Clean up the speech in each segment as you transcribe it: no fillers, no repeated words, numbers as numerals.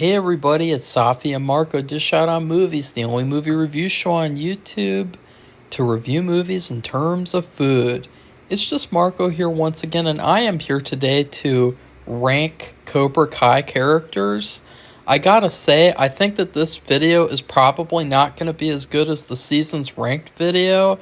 Hey everybody, it's Safi and Marco Dish Out on Movies, the only movie review show on YouTube to review movies in terms of food. It's just Marco here once again, and I am here today to rank Cobra Kai characters. I gotta say, I think that this video is probably not going to be as good as the season's ranked video,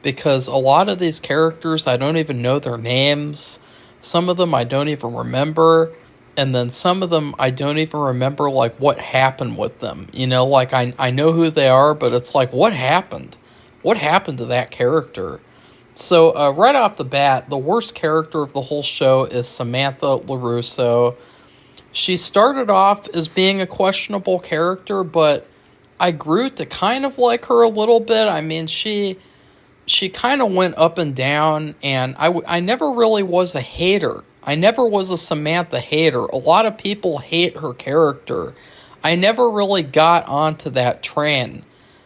because a lot of these characters, I don't even know their names. Some of them I don't even remember. And then some of them, I don't even remember, like, what happened with them. You know, like, I know who they are, but it's like, what happened? What happened to that character? So, right off the bat, the worst character of the whole show is Samantha LaRusso. She started off as being a questionable character, but I grew to kind of like her a little bit. I mean, she kind of went up and down, and I never really was a hater. I never was a Samantha hater. A lot of people hate her character. I never really got onto that train.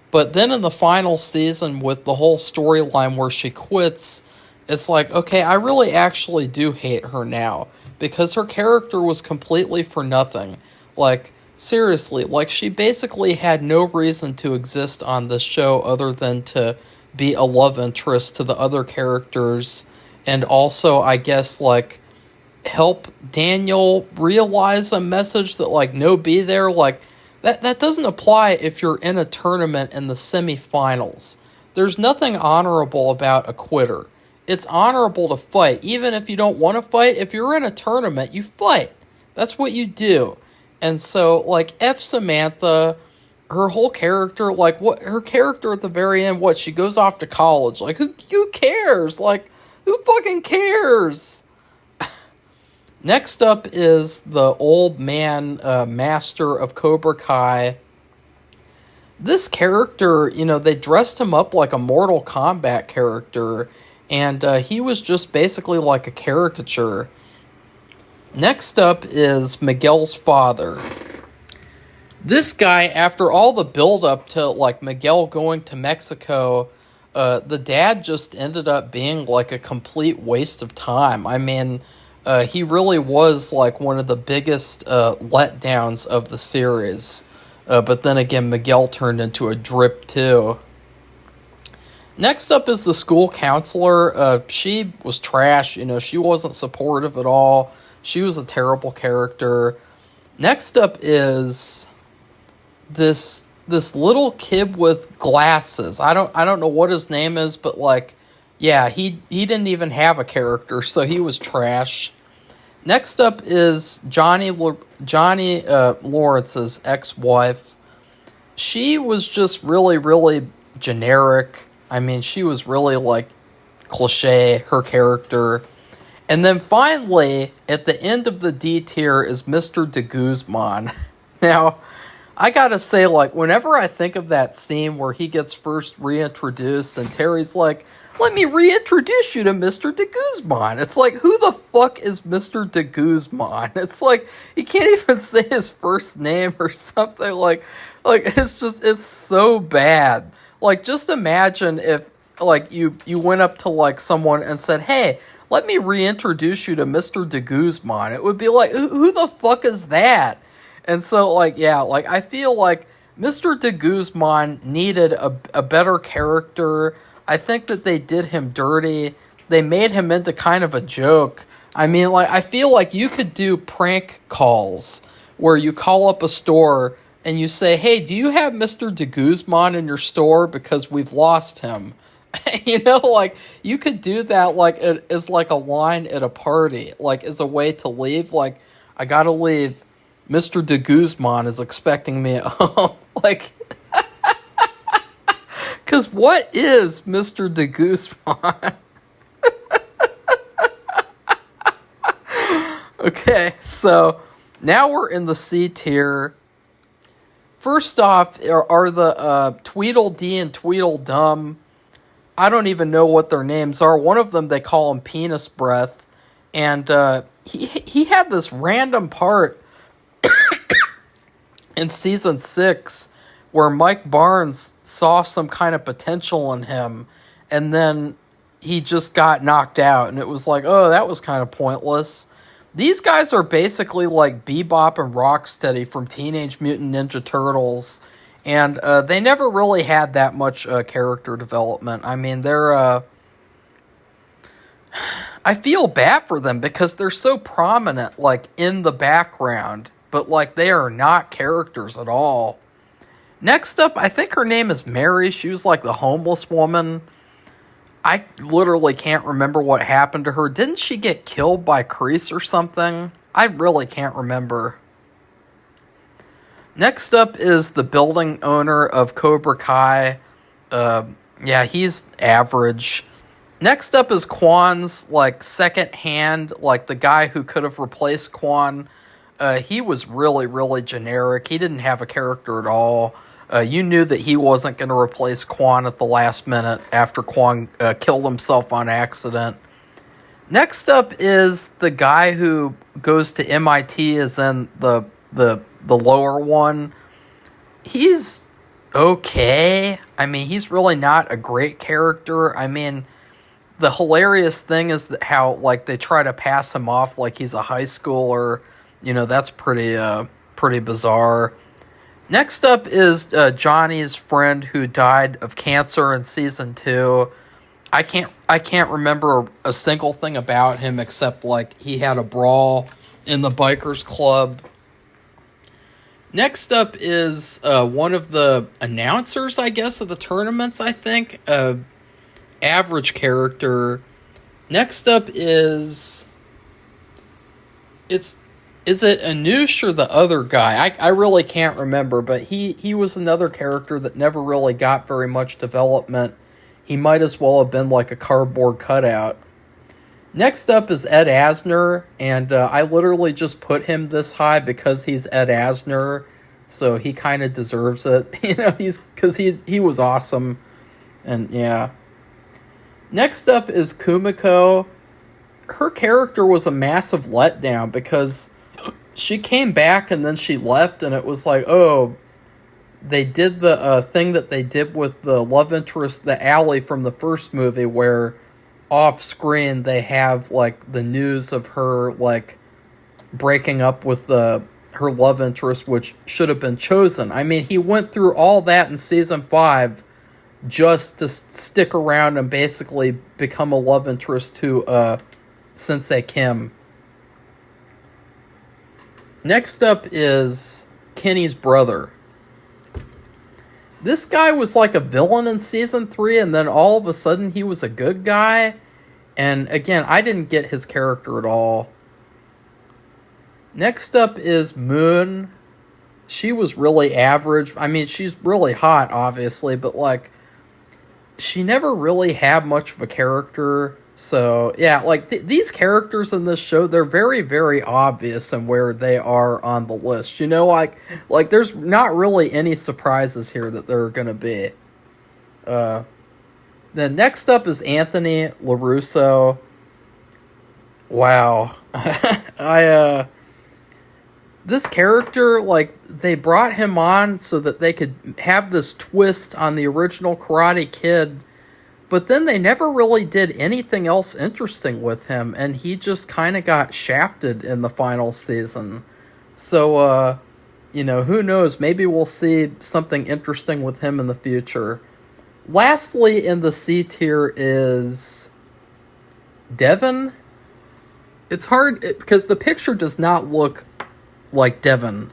But then in the final season with the whole storyline where she quits, it's like, okay, I really actually do hate her now. Because her character was completely for nothing. Like, seriously, like she basically had no reason to exist on this show other than to be a love interest to the other characters. And also, I guess, like, help Daniel realize a message that, like, no, be there. Like, that doesn't apply if you're in a tournament in the semifinals. There's nothing honorable about a quitter. It's honorable to fight. Even if you don't want to fight, if you're in a tournament, you fight. That's what you do. And so, like, F. Samantha, her whole character, like, what her character at the very end, what, she goes off to college. Like, who cares? Like, who fucking cares? Next up is the old man master of Cobra Kai. This character, you know, they dressed him up like a Mortal Kombat character, and he was just basically like a caricature. Next up is Miguel's father. This guy, after all the build-up to, like, Miguel going to Mexico, the dad just ended up being, like, a complete waste of time. I mean, he really was, like, one of the biggest letdowns of the series. But then again, Miguel turned into a drip, too. Next up is the school counselor. She was trash. You know, she wasn't supportive at all. She was a terrible character. Next up is this little kid with glasses. I don't know what his name is, but, like, yeah, he didn't even have a character, so he was trash. Next up is Johnny Lawrence's ex-wife. She was just really, really generic. I mean, she was really, like, cliche, her character. And then finally, at the end of the D tier is Mr. de Guzman. Now, I gotta say, like, whenever I think of that scene where he gets first reintroduced and Terry's like, let me reintroduce you to Mr. de Guzman. It's like, who the fuck is Mr. de Guzman? It's like, he can't even say his first name or something. Like it's just, it's so bad. Like, just imagine if, like, you went up to, like, someone and said, hey, let me reintroduce you to Mr. de Guzman. It would be like, who the fuck is that? And so, like, yeah, like, I feel like Mr. de Guzman needed a better character. I think that they did him dirty. They made him into kind of a joke. I mean, like, I feel like you could do prank calls where you call up a store and you say, hey, do you have Mr. de Guzman in your store because we've lost him? You know, like, you could do that, like, as, like, a line at a party, like, as a way to leave. Like, I gotta leave. Mr. de Guzman is expecting me at home. Like, because what is Mr. de Guzman? Okay, so now we're in the C tier. First off are the Tweedledee and Tweedledum. I don't even know what their names are. One of them, they call him Penis Breath. And he had this random part in season 6 where Mike Barnes saw some kind of potential in him, and then he just got knocked out, and it was like, oh, that was kind of pointless. These guys are basically like Bebop and Rocksteady from Teenage Mutant Ninja Turtles, and they never really had that much character development. I mean, I feel bad for them because they're so prominent, like, in the background, but, like, they are not characters at all. Next up, I think her name is Mary. She was, like, the homeless woman. I literally can't remember what happened to her. Didn't she get killed by Kreese or something? I really can't remember. Next up is the building owner of Cobra Kai. Yeah, he's average. Next up is Quan's, like, second hand, like, the guy who could have replaced Quan. He was really, really generic. He didn't have a character at all. You knew that he wasn't going to replace Quan at the last minute after Quan killed himself on accident. Next up is the guy who goes to MIT, as in the lower one. He's okay. I mean, he's really not a great character. I mean, the hilarious thing is that how, like, they try to pass him off like he's a high schooler. You know, that's pretty bizarre. Next up is Johnny's friend who died of cancer in season 2. I can't remember a single thing about him except, like, he had a brawl in the bikers club. Next up is one of the announcers, I guess, of the tournaments, I think. Average character. Next up is it Anush or the other guy? I really can't remember, but he was another character that never really got very much development. He might as well have been like a cardboard cutout. Next up is Ed Asner, and I literally just put him this high because he's Ed Asner, so he kind of deserves it. You know, because he was awesome, and yeah. Next up is Kumiko. Her character was a massive letdown because she came back and then she left, and it was like, oh, they did the thing that they did with the love interest, the Allie from the first movie, where off screen they have, like, the news of her, like, breaking up with her love interest, which should have been chosen. I mean, he went through all that in season 5 just to stick around and basically become a love interest to Sensei Kim. Next up is Kenny's brother. This guy was like a villain in season 3, and then all of a sudden he was a good guy. And again, I didn't get his character at all. Next up is Moon. She was really average. I mean, she's really hot, obviously, but, like, she never really had much of a character. So, yeah, like, these characters in this show, they're very, very obvious in where they are on the list. You know, like there's not really any surprises here that there are going to be. Then next up is Anthony LaRusso. Wow. This character, like, they brought him on so that they could have this twist on the original Karate Kid, but then they never really did anything else interesting with him, and he just kind of got shafted in the final season. So, you know, who knows? Maybe we'll see something interesting with him in the future. Lastly, in the C tier is Devon. It's hard because the picture does not look like Devon,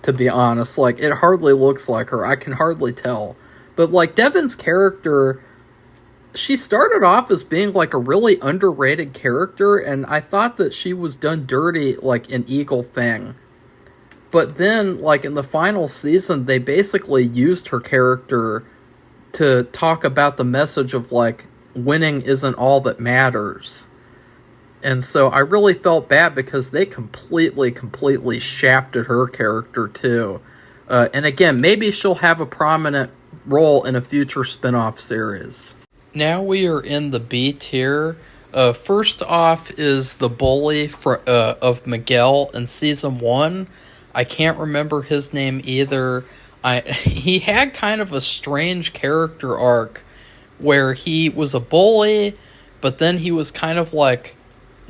to be honest. Like, it hardly looks like her. I can hardly tell. But, like, Devon's character, she started off as being, like, a really underrated character, and I thought that she was done dirty, like, in Eagle Fang. But then, like, in the final season, they basically used her character to talk about the message of, like, winning isn't all that matters. And so I really felt bad because they completely shafted her character too. And again, maybe she'll have a prominent role in a future spin-off series. Now we are in the B tier. First off is the bully of Miguel in season 1. I can't remember his name either. He had kind of a strange character arc where he was a bully, but then he was kind of like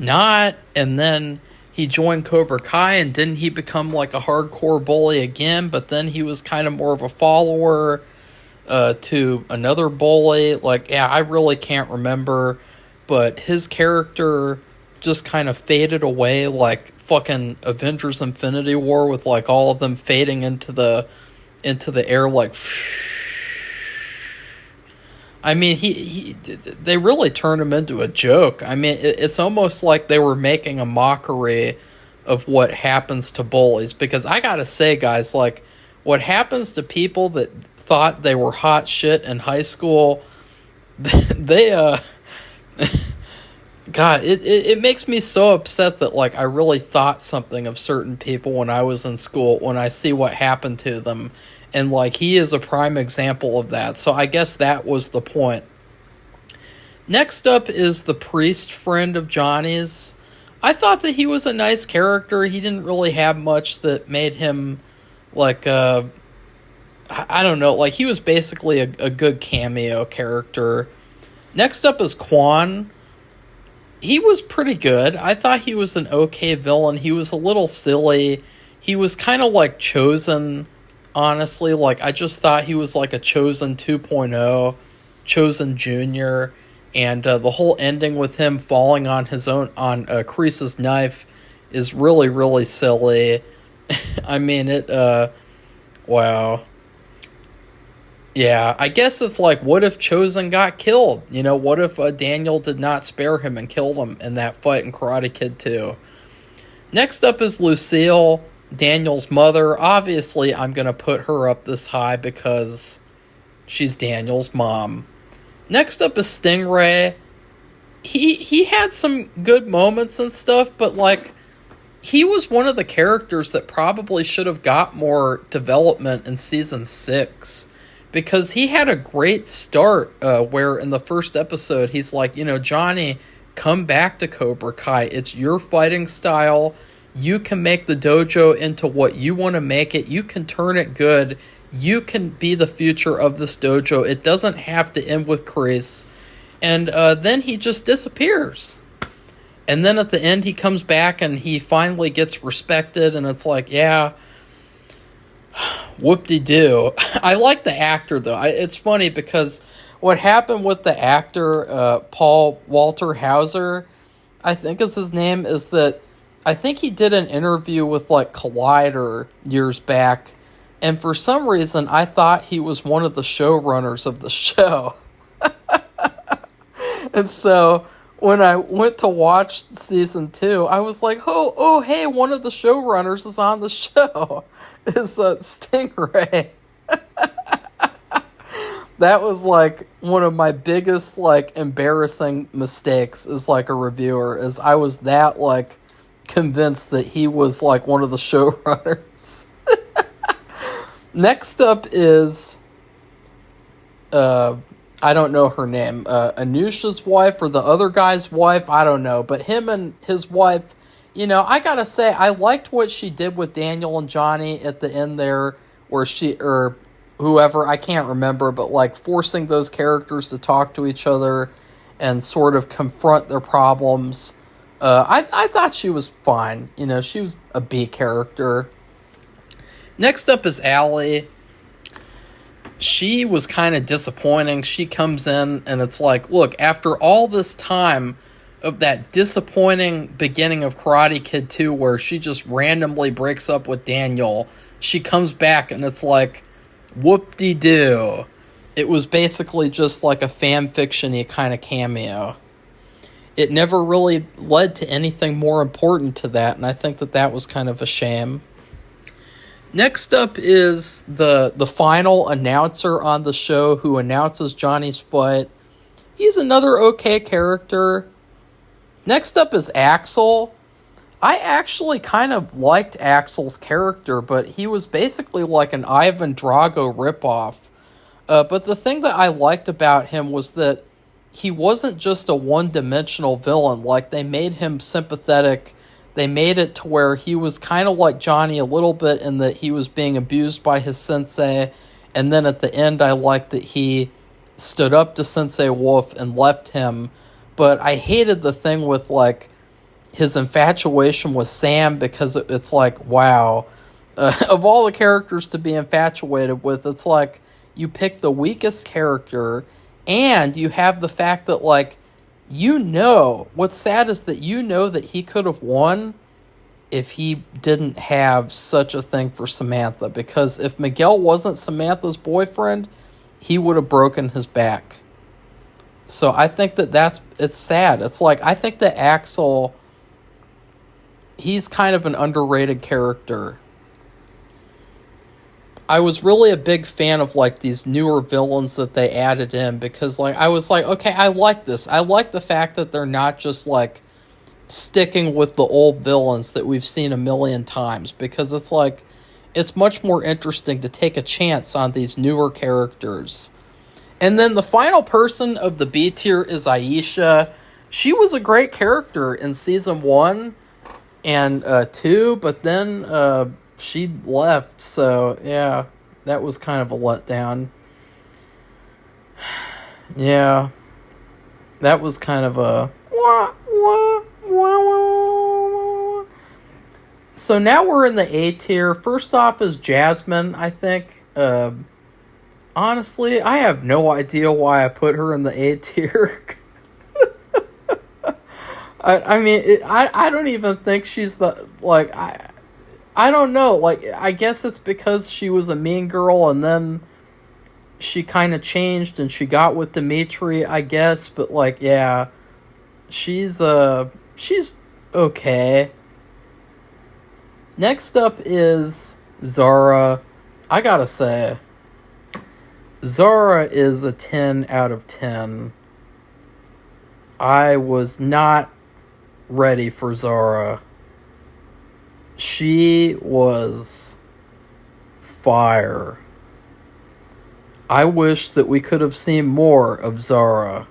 not, and then he joined Cobra Kai, and didn't he become like a hardcore bully again? But then he was kind of more of a follower to another bully. Like, yeah, I really can't remember, but his character just kind of faded away like fucking Avengers Infinity War, with like all of them fading into the air like. I mean, they really turned him into a joke. I mean, it's almost like they were making a mockery of what happens to bullies. Because I gotta say, guys, like, what happens to people that thought they were hot shit in high school, they, God, it makes me so upset that, like, I really thought something of certain people when I was in school, when I see what happened to them. And, like, he is a prime example of that. So I guess that was the point. Next up is the priest friend of Johnny's. I thought that he was a nice character. He didn't really have much that made him, like, I don't know. Like, he was basically a good cameo character. Next up is Quan. He was pretty good. I thought he was an okay villain. He was a little silly. He was kind of like Chosen, honestly. Like, I just thought he was like a Chosen 2.0, Chosen Jr., and the whole ending with him falling on Kreese's knife is really, really silly. I mean, wow. Yeah, I guess it's like, what if Chosen got killed? You know, what if Daniel did not spare him and killed him in that fight in Karate Kid 2? Next up is Lucille, Daniel's mother. Obviously, I'm going to put her up this high because she's Daniel's mom. Next up is Stingray. He had some good moments and stuff, but, like, he was one of the characters that probably should have got more development in Season 6. Because he had a great start where in the first episode, he's like, you know, Johnny, come back to Cobra Kai. It's your fighting style. You can make the dojo into what you want to make it. You can turn it good. You can be the future of this dojo. It doesn't have to end with Kreese. And then he just disappears. And then at the end, he comes back and he finally gets respected. And it's like, yeah, whoop-de-doo. I like the actor, though. It's funny because what happened with the actor, Paul Walter Hauser, I think is his name, is that I think he did an interview with, like, Collider years back, and for some reason I thought he was one of the showrunners of the show. And so when I went to watch Season 2, I was like, oh, hey, one of the showrunners is on the show. Is Stingray. That was, like, one of my biggest, like, embarrassing mistakes as, like, a reviewer, is I was that, like, convinced that he was, like, one of the showrunners. Next up is, I don't know her name, Anusha's wife or the other guy's wife, I don't know, but him and his wife, you know, I gotta say, I liked what she did with Daniel and Johnny at the end there, where she, or whoever, I can't remember, but, like, forcing those characters to talk to each other and sort of confront their problems. I thought she was fine. You know, she was a B character. Next up is Allie. She was kind of disappointing. She comes in and it's like, look, after all this time of that disappointing beginning of Karate Kid 2 where she just randomly breaks up with Daniel, she comes back and it's like, whoop-de-doo. It was basically just like a fan fiction-y kind of cameo. It never really led to anything more important to that, and I think that that was kind of a shame. Next up is the final announcer on the show who announces Johnny's fight. He's another okay character. Next up is Axel. I actually kind of liked Axel's character, but he was basically like an Ivan Drago ripoff. But the thing that I liked about him was that he wasn't just a one-dimensional villain. Like, they made him sympathetic. They made it to where he was kind of like Johnny a little bit in that he was being abused by his sensei. And then at the end, I liked that he stood up to Sensei Wolf and left him. But I hated the thing with, like, his infatuation with Sam, because it's like, wow, of all the characters to be infatuated with, it's like you pick the weakest character, and you have the fact that, like, what's sad is that that he could have won if he didn't have such a thing for Samantha, because if Miguel wasn't Samantha's boyfriend, he would have broken his back. So I think it's sad. It's like, I think that Axel, he's kind of an underrated character. I was really a big fan of, like, these newer villains that they added in, because, like, I was like, okay, I like this. I like the fact that they're not just, like, sticking with the old villains that we've seen a million times, because it's like, it's much more interesting to take a chance on these newer characters. And then the final person of the B tier is Aisha. She was a great character in season 1 and 2, but then she left, so yeah, that was kind of a letdown. Yeah, that was kind of a So now we're in the A tier. First off is Jasmine, I think. Honestly, I have no idea why I put her in the A tier. I mean, I don't even think she's the, like, I don't know. Like, I guess it's because she was a mean girl, and then she kind of changed, and she got with Dimitri, I guess. But, like, yeah, she's okay. Next up is Zara. I gotta say, Zara is a 10 out of 10. I was not ready for Zara. She was fire. I wish that we could have seen more of Zara.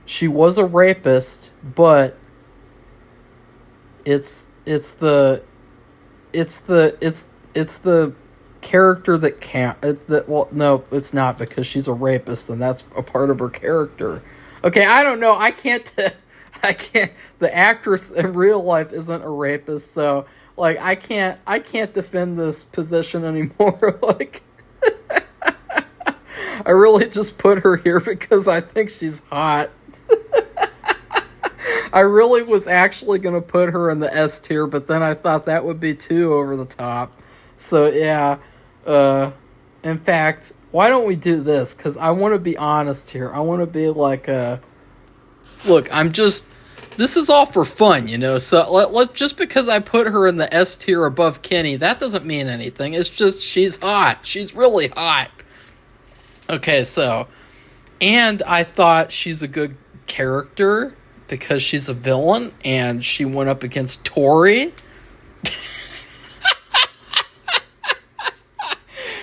She was a rapist, but it's the character that can't. Well, no, it's not, because she's a rapist, and that's a part of her character. Okay, I don't know. I can't. The actress in real life isn't a rapist, so, like, I can't defend this position anymore. Like, I really just put her here because I think she's hot. I really was actually going to put her in the S tier, but then I thought that would be too over the top. So, yeah. In fact, why don't we do this? Because I want to be honest here. I want to be like, look, this is all for fun, you know? So, just because I put her in the S tier above Kenny, that doesn't mean anything. It's just, she's hot. She's really hot. Okay, so, and I thought she's a good character because she's a villain, and she went up against Tori.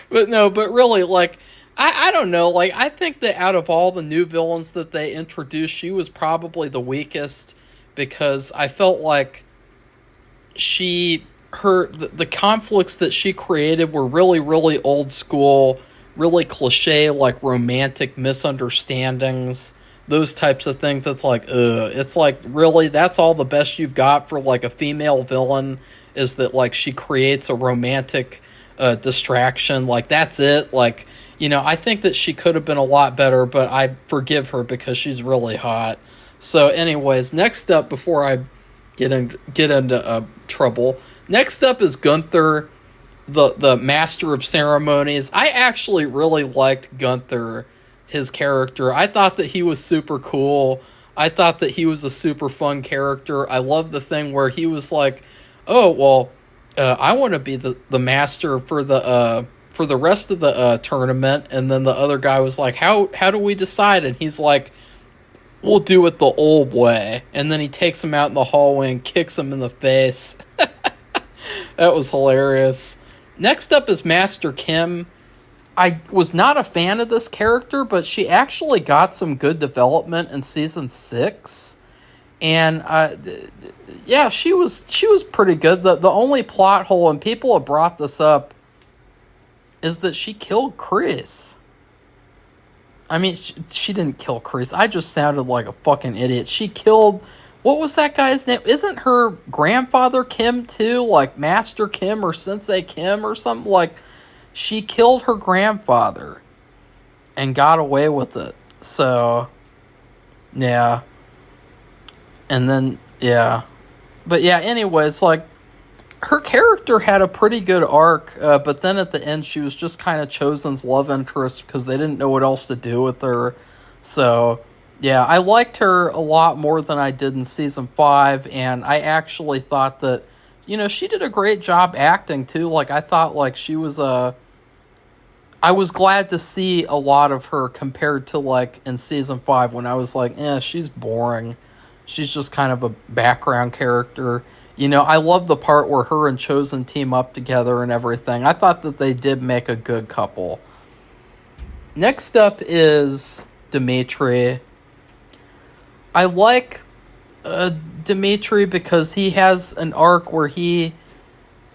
But really, like, I don't know, like, I think that out of all the new villains that they introduced, she was probably the weakest, because I felt like the conflicts that she created were really, really old school, really cliche, like romantic misunderstandings, those types of things. It's like, it's like, really, that's all the best you've got for, like, a female villain, is that, like, she creates a romantic distraction. Like, that's it. Like, you know, I think that she could have been a lot better, but I forgive her because she's really hot. So anyways, next up, before I get into trouble, next up is Gunther, the master of ceremonies. I actually really liked Gunther, his character. I thought that he was super cool. I thought that he was a super fun character. I love the thing where he was like, oh, well, I want to be the master for the rest of the tournament. And then the other guy was like, how do we decide? And he's like, we'll do it the old way. And then he takes him out in the hallway and kicks him in the face. That was hilarious. Next up is Master Kim. I was not a fan of this character, but she actually got some good development in season 6. And yeah, she was pretty good. The only plot hole, and people have brought this up, is that she killed Chris. I mean, she didn't kill Chris. I just sounded like a fucking idiot. She killed what was that guy's name? Isn't her grandfather Kim too? Like Master Kim or Sensei Kim or something? Like, she killed her grandfather and got away with it. So, yeah. And then, yeah. But yeah, anyways, like, her character had a pretty good arc, but then at the end she was just kind of Chosen's love interest because they didn't know what else to do with her. So, yeah, I liked her a lot more than I did in season 5, and I actually thought that, she did a great job acting too. Like, I thought, like, she was I was glad to see a lot of her compared to, like, in season 5 when I was like, she's boring. She's just kind of a background character. I love the part where her and Chosen team up together and everything. I thought that they did make a good couple. Next up is Dimitri. I like Dimitri because he has an arc where he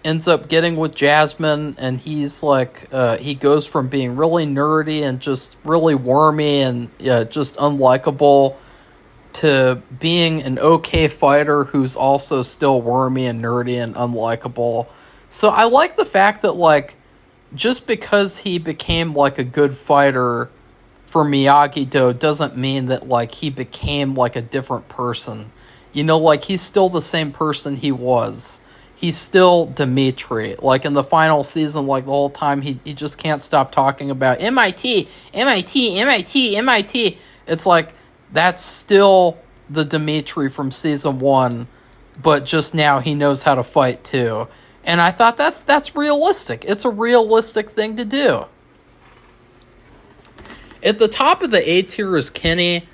ends up getting with Jasmine, and he's like, he goes from being really nerdy and just really wormy and just unlikable to being an okay fighter who's also still wormy and nerdy and unlikable. So I like the fact that, like, just because he became, like, a good fighter for Miyagi-Do doesn't mean that, like, he became, like, a different person. Like, he's still the same person he was. He's still Dimitri. Like, in the final season, like, the whole time, he just can't stop talking about MIT, MIT, MIT, MIT. It's like, that's still the Dimitri from season 1, but just now he knows how to fight too. And I thought that's realistic. It's a realistic thing to do. At the top of the A tier is Kenny.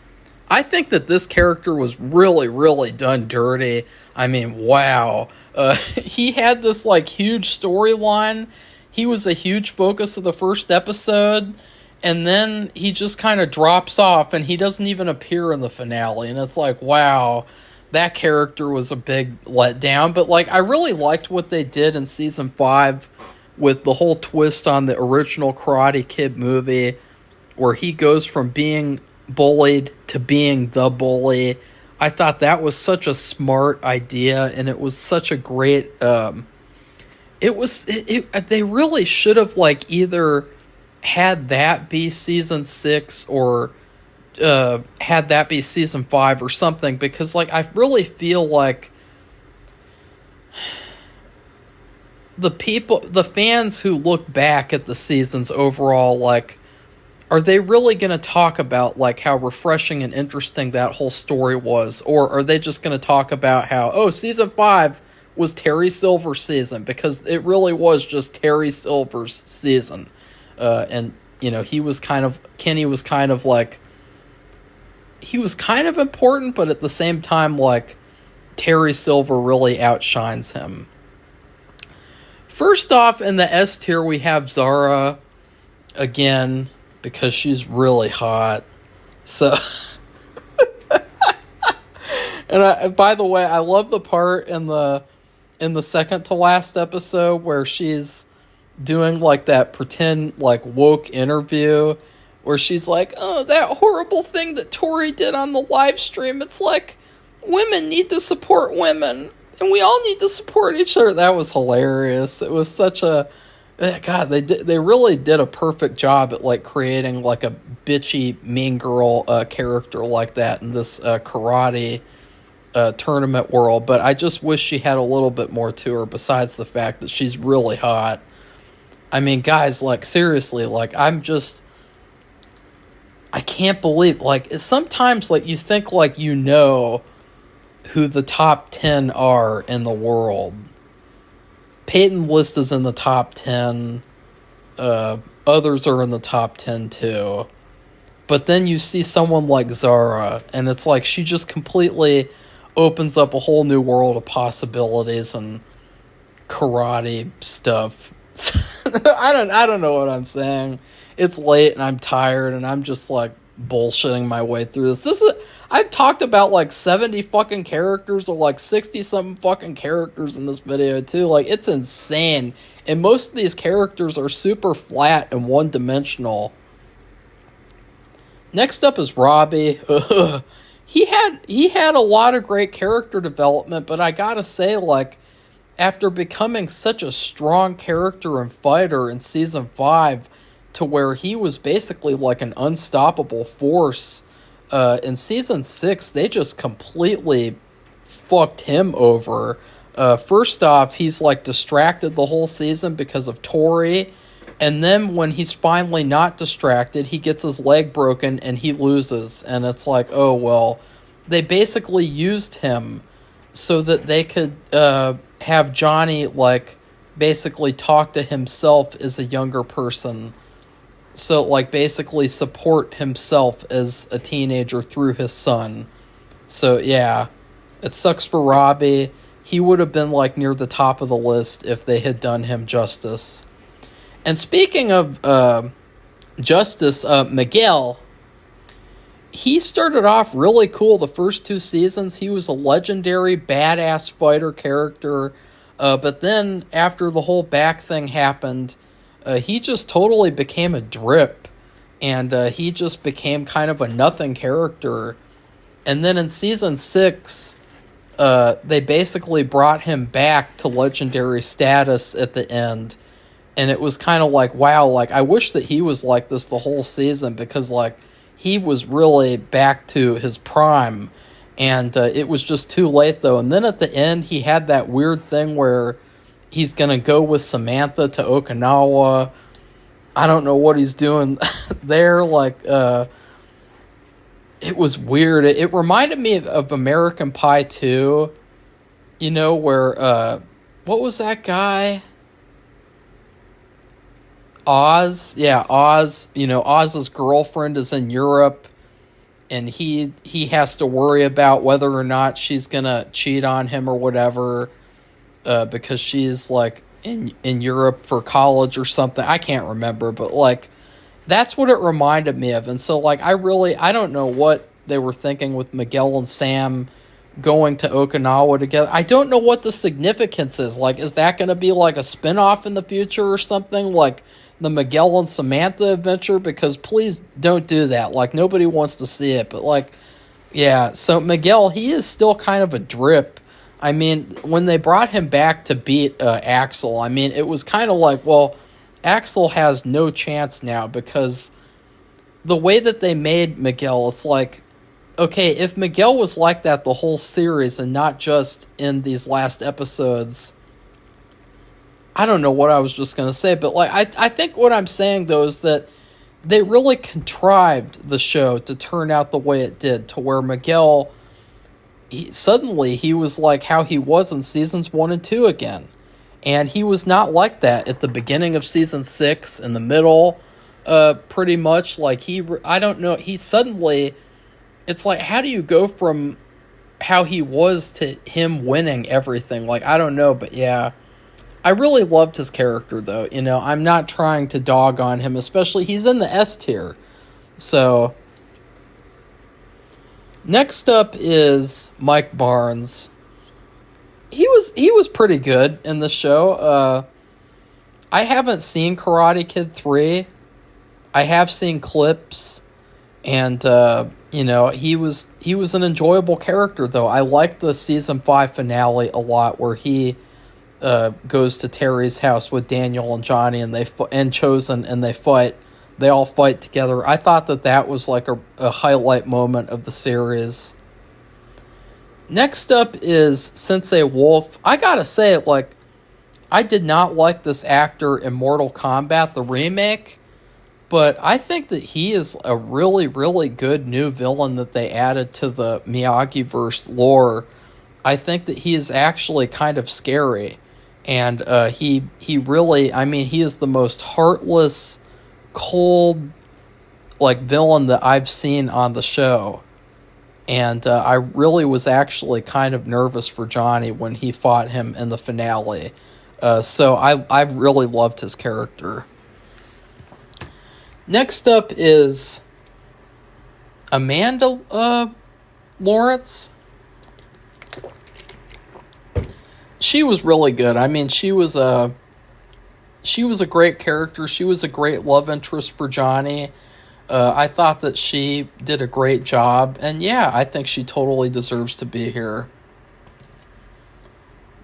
I think that this character was really, really done dirty. I mean, wow. He had this, like, huge storyline. He was a huge focus of the first episode. And then he just kind of drops off, and he doesn't even appear in the finale. And it's like, wow, that character was a big letdown. But, like, I really liked what they did in season 5 with the whole twist on the original Karate Kid movie, where he goes from being bullied to being the bully. I thought that was such a smart idea, and it was such a great... they really should have, like, either had that be season 6 or had that be season 5 or something, because, like, I really feel like the fans who look back at the seasons overall, like, are they really going to talk about, like, how refreshing and interesting that whole story was, or are they just going to talk about how, season 5 was Terry Silver's season, because it really was just Terry Silver's season. And, Kenny was kind of like, he was kind of important, but at the same time, like, Terry Silver really outshines him. First off, in the S tier, we have Zara, again, because she's really hot. So, and by the way, I love the part in the second to last episode where she's doing, like, that pretend, like, woke interview where she's like, that horrible thing that Tori did on the live stream. It's like, women need to support women, and we all need to support each other. That was hilarious. It was such a... God, they really did a perfect job at, like, creating, like, a bitchy, mean girl character like that in this karate tournament world. But I just wish she had a little bit more to her besides the fact that she's really hot. I mean, guys, like, seriously, like, I can't believe, like, sometimes, like, you think, like, who the top 10 are in the world. Peyton List is in the top 10. Others are in the top 10, too. But then you see someone like Zara, and it's like she just completely opens up a whole new world of possibilities and karate stuff. I don't know what I'm saying. It's late and I'm tired and I'm just, like, bullshitting my way through this. I've talked about, like, 70 fucking characters or, like, 60 something fucking characters in this video too. Like, it's insane. And most of these characters are super flat and one-dimensional. Next up is Robbie. he had a lot of great character development, but I gotta say, like, after becoming such a strong character and fighter in season 5, to where he was basically like an unstoppable force, in season 6, they just completely fucked him over. First off, he's like distracted the whole season because of Tori, and then when he's finally not distracted, he gets his leg broken and he loses, and it's like, oh well, they basically used him so that they could have Johnny like basically talk to himself as a younger person. So like basically support himself as a teenager through his son. So yeah, it sucks for Robbie. He would have been like near the top of the list if they had done him justice. And speaking of justice, Miguel, he started off really cool the first 2 seasons. He was a legendary badass fighter character, but then after the whole back thing happened, he just totally became a drip, and he just became kind of a nothing character. And then in season 6, they basically brought him back to legendary status at the end. And it was kind of like, wow, like, I wish that he was like this the whole season, because, like, he was really back to his prime. And it was just too late, though. And then at the end, he had that weird thing where he's going to go with Samantha to Okinawa. I don't know what he's doing there. Like, it was weird. It reminded me of American Pie 2. You know, where, what was that guy? Oz. Yeah, Oz. You know, Oz's girlfriend is in Europe, and he has to worry about whether or not she's going to cheat on him or whatever, because she's, like, in Europe for college or something. I can't remember, but, like, that's what it reminded me of. And so, like, I don't know what they were thinking with Miguel and Sam going to Okinawa together. I don't know what the significance is. Like, is that going to be, like, a spinoff in the future or something? Like, the Miguel and Samantha adventure? Because please don't do that. Like, nobody wants to see it. But, like, yeah. So, Miguel, he is still kind of a drip. I mean, when they brought him back to beat Axel, I mean, it was kind of like, well, Axel has no chance now, because the way that they made Miguel, it's like, okay, if Miguel was like that the whole series and not just in these last episodes, I don't know what I was just going to say, but like I think what I'm saying, though, is that they really contrived the show to turn out the way it did, to where Miguel, suddenly he was like how he was in seasons 1 and 2 again. And he was not like that at the beginning of season 6, in the middle, pretty much. Like, I don't know, he suddenly, it's like, how do you go from how he was to him winning everything? Like, I don't know, but yeah. I really loved his character, though. You know, I'm not trying to dog on him, especially he's in the S tier. So, next up is Mike Barnes. He was pretty good in the show. I haven't seen Karate Kid 3. I have seen clips, and you know, he was an enjoyable character, though. I liked the season 5 finale a lot, where he goes to Terry's house with Daniel and Johnny, and and Chosen, and they fight. They all fight together. I thought that was like a highlight moment of the series. Next up is Sensei Wolf. I gotta say, like, I did not like this actor in Mortal Kombat, the remake, but I think that he is a really, really good new villain that they added to the Miyagi-verse lore. I think that he is actually kind of scary, and he really, I mean, he is the most heartless, cold, like, villain that I've seen on the show. And I really was actually kind of nervous for Johnny when he fought him in the finale. So I really loved his character. Next up is Amanda Lawrence. She was really good. I mean, she was a great character. She was a great love interest for Johnny. I thought that she did a great job, and yeah, I think she totally deserves to be here.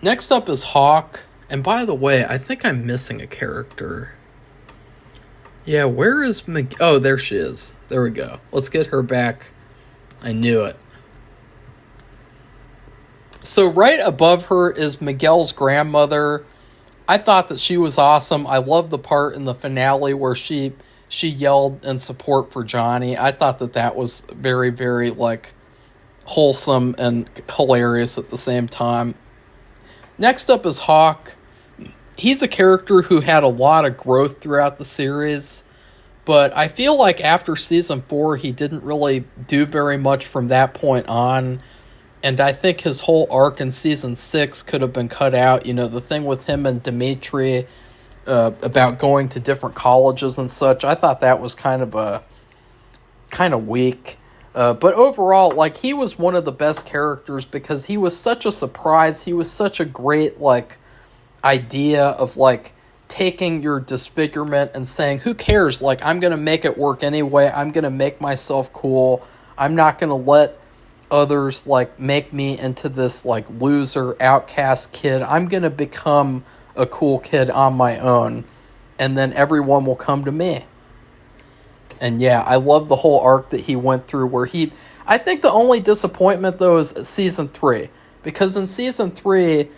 Next up is Hawk, and by the way, I think I'm missing a character. Yeah, where is Oh, there she is. There we go. Let's get her back. I knew it. So right above her is Miguel's grandmother. I thought that she was awesome. I love the part in the finale where she yelled in support for Johnny. I thought that was very, very, like, wholesome and hilarious at the same time. Next up is Hawk. He's a character who had a lot of growth throughout the series, but I feel like after season 4, he didn't really do very much from that point on. And I think his whole arc in season 6 could have been cut out. You know, the thing with him and Dimitri about going to different colleges and such. I thought that was kind of weak. But overall, like, he was one of the best characters because he was such a surprise. He was such a great, like, idea of, like, taking your disfigurement and saying, who cares? Like, I'm going to make it work anyway. I'm going to make myself cool. I'm not going to let others, like, make me into this, like, loser, outcast kid. I'm going to become a cool kid on my own, and then everyone will come to me. And yeah, I love the whole arc that he went through where I think the only disappointment, though, is season 3. Because in season 3,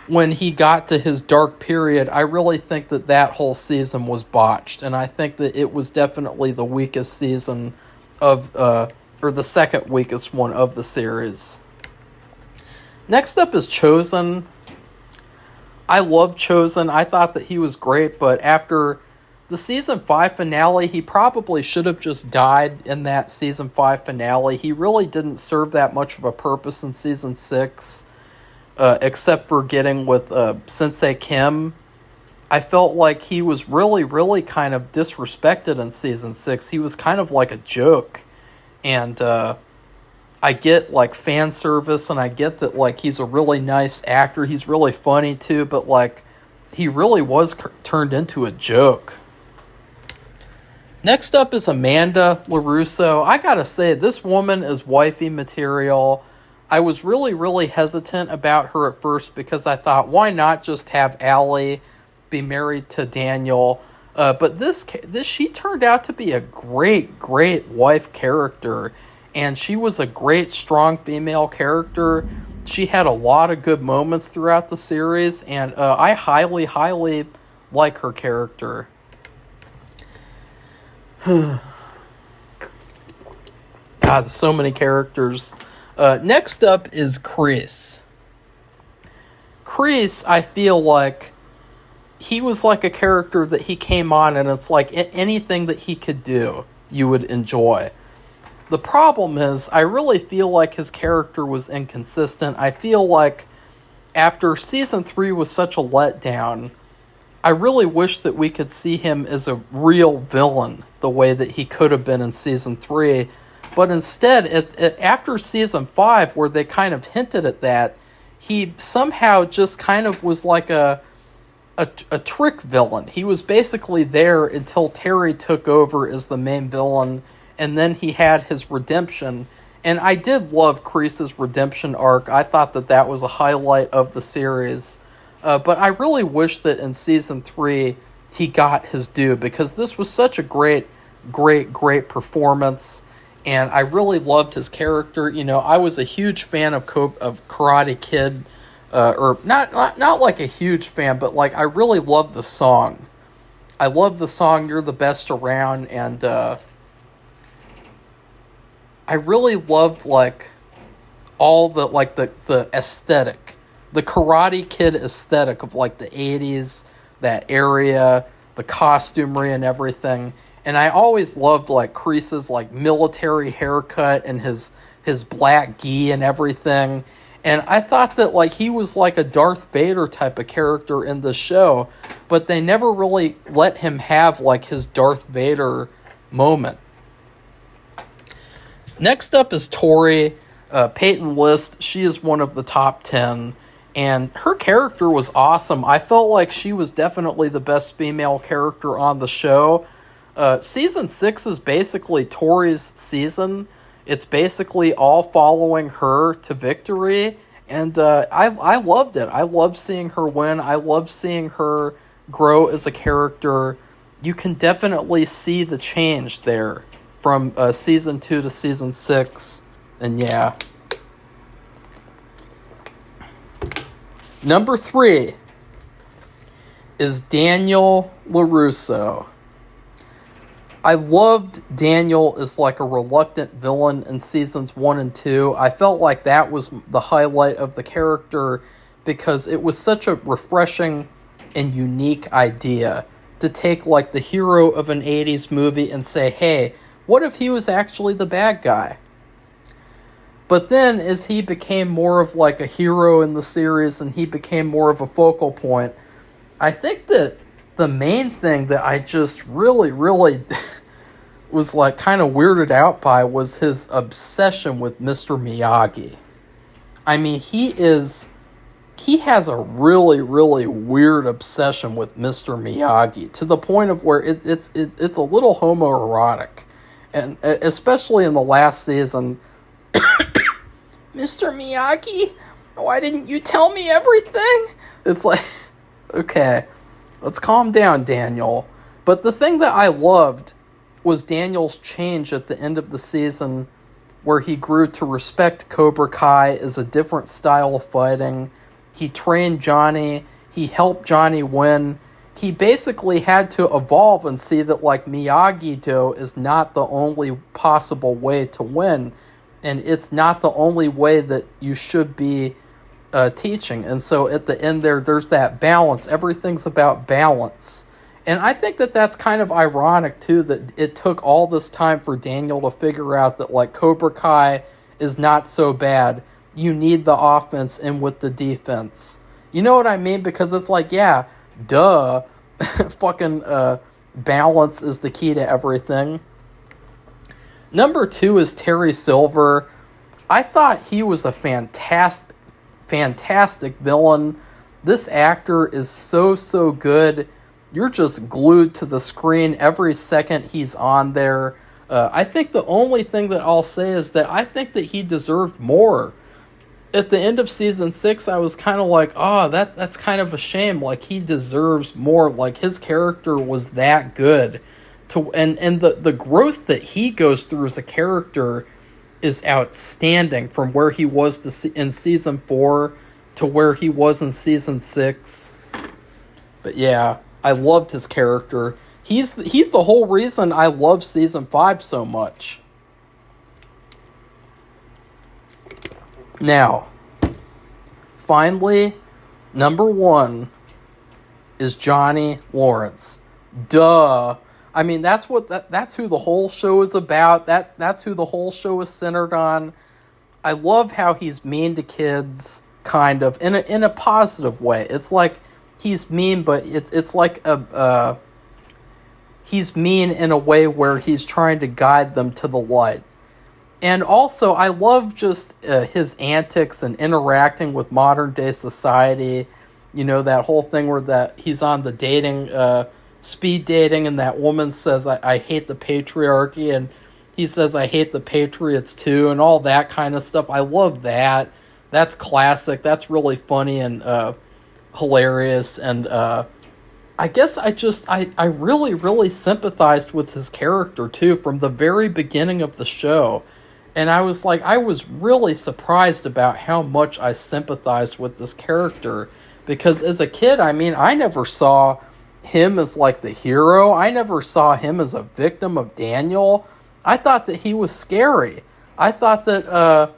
when he got to his dark period, I really think that whole season was botched. And I think that it was definitely the weakest season of, or the second weakest one of the series. Next up is Chosen. I love Chosen. I thought that he was great, but after the season 5 finale, he probably should have just died in that season 5 finale. He really didn't serve that much of a purpose in season 6. Except for getting with Sensei Kim. I felt like he was really, really kind of disrespected in season 6. He was kind of like a joke. And I get, like, fan service, and I get that, like, he's a really nice actor. He's really funny, too, but, like, he really was turned into a joke. Next up is Amanda LaRusso. I gotta say, this woman is wifey material. I was really, really hesitant about her at first because I thought, why not just have Allie be married to Daniel? But she turned out to be a great, great wife character, and she was a great, strong female character. She had a lot of good moments throughout the series, and I highly, highly like her character. God, so many characters. Next up is Chris. Chris, I feel like he was like a character that he came on and it's like anything that he could do, you would enjoy. The problem is, I really feel like his character was inconsistent. I feel like after season 3 was such a letdown, I really wish that we could see him as a real villain the way that he could have been in season 3. But instead, after season 5, where they kind of hinted at that, he somehow just kind of was like a trick villain. He was basically there until Terry took over as the main villain, and then he had his redemption. And I did love Kreese's redemption arc. I thought that was a highlight of the series. But I really wish that in season 3 he got his due, because this was such a great, great, great performance. And I really loved his character. You know, I was a huge fan of Karate Kid. Or not like a huge fan, but like I really loved the song. I love the song "You're the Best Around," and I really loved like all the like the aesthetic, the Karate Kid aesthetic of like the 80s, that area, the costumery and everything. And I always loved like Kreese's like military haircut and his black gi and everything. And I thought that like he was like a Darth Vader type of character in the show, but they never really let him have like his Darth Vader moment. Next up is Tori, Peyton List. She is one of the top 10, and her character was awesome. I felt like she was definitely the best female character on the show. Season 6 is basically Tori's season. It's basically all following her to victory, and I loved it. I love seeing her win. I love seeing her grow as a character. You can definitely see the change there from Season 2 to Season 6, and yeah. Number 3 is Daniel LaRusso. I loved Daniel as like a reluctant villain in seasons 1 and 2. I felt like that was the highlight of the character because it was such a refreshing and unique idea to take like the hero of an 80s movie and say, hey, what if he was actually the bad guy? But then as he became more of like a hero in the series and he became more of a focal point, I think that the main thing that I just really was like kind of weirded out by was his obsession with Mr. Miyagi. I mean, he has a really weird obsession with Mr. Miyagi to the point of where it's a little homoerotic. And especially in the last season, Mr. Miyagi, why didn't you tell me everything? It's like, okay, let's calm down, Daniel. But the thing that I loved was Daniel's change at the end of the season where he grew to respect Cobra Kai as a different style of fighting. He trained Johnny. He helped Johnny win. He basically had to evolve and see that like Miyagi-Do is not the only possible way to win. And it's not the only way that you should be teaching. And so at the end there's that balance. Everything's about balance. And I think that that's kind of ironic, too, that it took all this time for Daniel to figure out that, like, Cobra Kai is not so bad. You need the offense in with the defense. You know what I mean? Because it's like, yeah, duh. Fucking balance is the key to everything. Number 2 is Terry Silver. I thought he was a fantastic villain. This actor is so good. You're just glued to the screen every second he's on there. I think the only thing that I'll say is that I think that he deserved more. At the end of season 6, I was kind of like, that's kind of a shame. Like, he deserves more. Like, his character was that good. And the growth that he goes through as a character is outstanding from where he was in season 4 to where he was in season 6. But yeah, I loved his character. He's the whole reason I love season 5 so much. Now, finally, number 1 is Johnny Lawrence. Duh. I mean, that's who the whole show is about. That's who the whole show is centered on. I love how he's mean to kids, kind of, in a positive way. It's like he's mean, but it's like he's mean in a way where he's trying to guide them to the light. And also, I love just his antics and interacting with modern day society. You know, that whole thing where he's on the dating, speed dating, and that woman says, I hate the patriarchy, and he says, I hate the patriots too, and all that kind of stuff. I love that. That's classic. That's really funny and hilarious. And I guess I really sympathized with his character too from the very beginning of the show. And I was really surprised about how much I sympathized with this character. Because as a kid, I mean, I never saw him as like the hero. I never saw him as a victim of Daniel. I thought that he was scary. I thought that,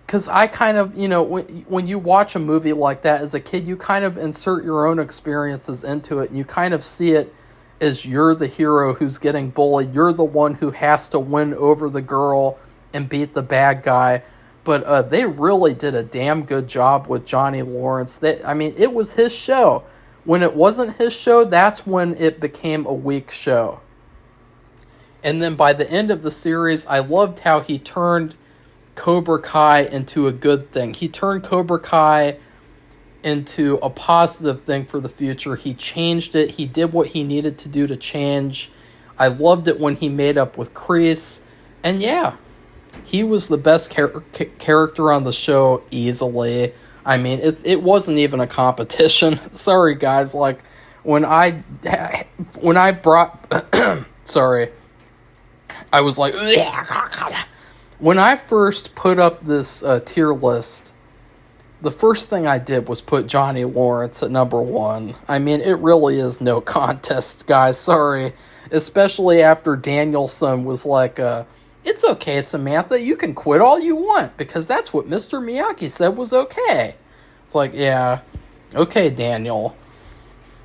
because I kind of, you know, when you watch a movie like that as a kid, you kind of insert your own experiences into it. And you kind of see it as you're the hero who's getting bullied. You're the one who has to win over the girl and beat the bad guy. But they really did a damn good job with Johnny Lawrence. It was his show. When it wasn't his show, that's when it became a weak show. And then by the end of the series, I loved how he turned Cobra Kai into a good thing. He turned Cobra Kai into a positive thing for the future. He changed it. He did what he needed to do to change. I loved it when he made up with Kreese. And yeah, he was the best character on the show easily. I mean, it wasn't even a competition. Sorry, guys. Like, when I brought... sorry. I was like... When I first put up this tier list, the first thing I did was put Johnny Lawrence at number 1. I mean, it really is no contest, guys. Sorry. Especially after Danielson was like, it's okay, Samantha. You can quit all you want, because that's what Mr. Miyagi said was okay. It's like, yeah, okay, Daniel.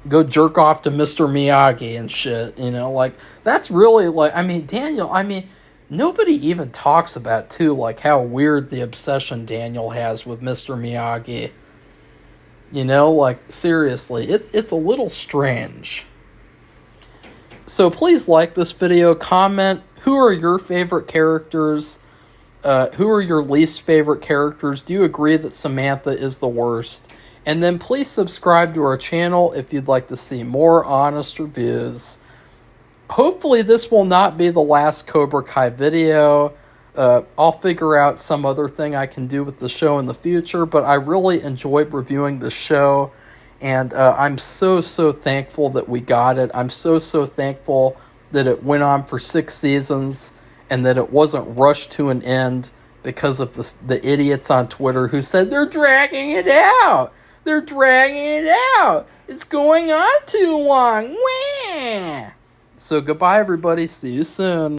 Go jerk off to Mr. Miyagi and shit, you know? Like, that's really, like, I mean, Daniel, I mean... Nobody even talks about, too, like, how weird the obsession Daniel has with Mr. Miyagi. You know, like, seriously, it's a little strange. So please like this video, comment, who are your favorite characters? Who are your least favorite characters? Do you agree that Samantha is the worst? And then please subscribe to our channel if you'd like to see more honest reviews. Hopefully this will not be the last Cobra Kai video. I'll figure out some other thing I can do with the show in the future, but I really enjoyed reviewing the show, and I'm so thankful that we got it. I'm so thankful that it went on for 6 seasons, and that it wasn't rushed to an end because of the idiots on Twitter who said they're dragging it out. They're dragging it out. It's going on too long. Wah! So goodbye, everybody. See you soon.